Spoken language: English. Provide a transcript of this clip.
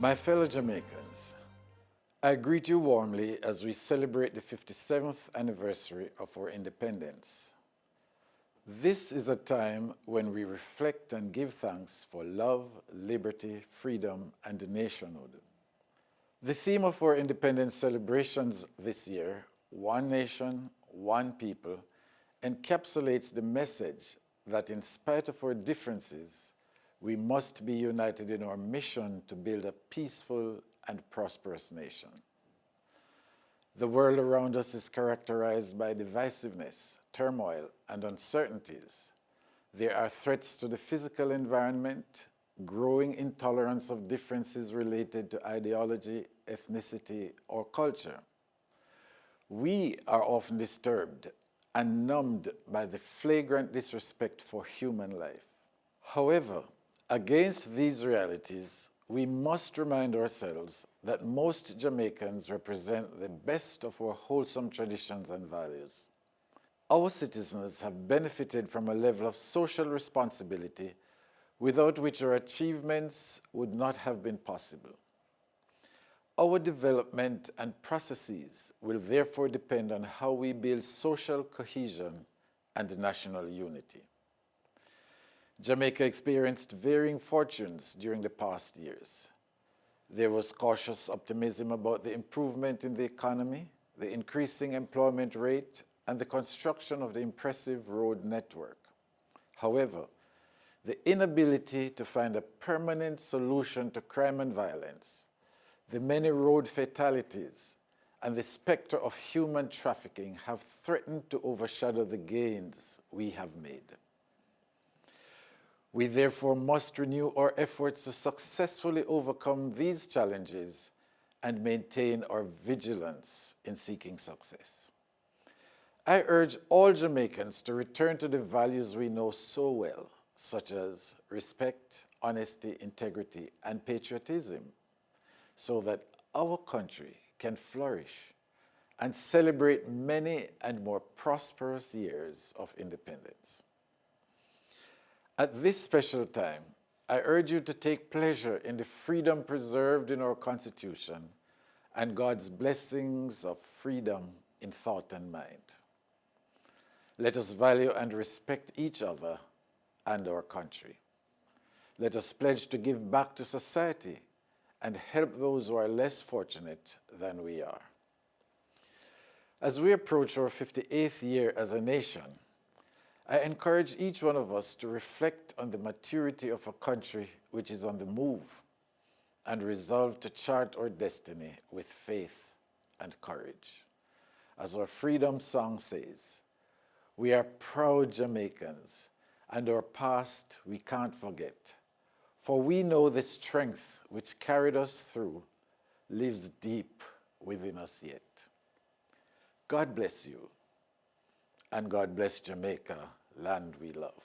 My fellow Jamaicans, I greet you warmly as we celebrate the 57th anniversary of our independence. This is a time when we reflect and give thanks for love, liberty, freedom, and nationhood. The theme of our independence celebrations this year, One Nation, One People, encapsulates the message that in spite of our differences, we must be united in our mission to build a peaceful and prosperous nation. The world around us is characterized by divisiveness, turmoil, and uncertainties. There are threats to the physical environment, growing intolerance of differences related to ideology, ethnicity, or culture. We are often disturbed and numbed by the flagrant disrespect for human life. However, against these realities, we must remind ourselves that most Jamaicans represent the best of our wholesome traditions and values. Our citizens have benefited from a level of social responsibility without which our achievements would not have been possible. Our development and processes will therefore depend on how we build social cohesion and national unity. Jamaica experienced varying fortunes during the past years. There was cautious optimism about the improvement in the economy, the increasing employment rate, and the construction of the impressive road network. However, the inability to find a permanent solution to crime and violence, the many road fatalities, and the specter of human trafficking have threatened to overshadow the gains we have made. We therefore must renew our efforts to successfully overcome these challenges and maintain our vigilance in seeking success. I urge all Jamaicans to return to the values we know so well, such as respect, honesty, integrity, and patriotism, so that our country can flourish and celebrate many and more prosperous years of independence. At this special time, I urge you to take pleasure in the freedom preserved in our Constitution and God's blessings of freedom in thought and mind. Let us value and respect each other and our country. Let us pledge to give back to society and help those who are less fortunate than we are. As we approach our 58th year as a nation, I encourage each one of us to reflect on the maturity of a country which is on the move and resolve to chart our destiny with faith and courage. As our freedom song says, we are proud Jamaicans, and our past we can't forget, for we know the strength which carried us through lives deep within us yet. God bless you. And God bless Jamaica, land we love.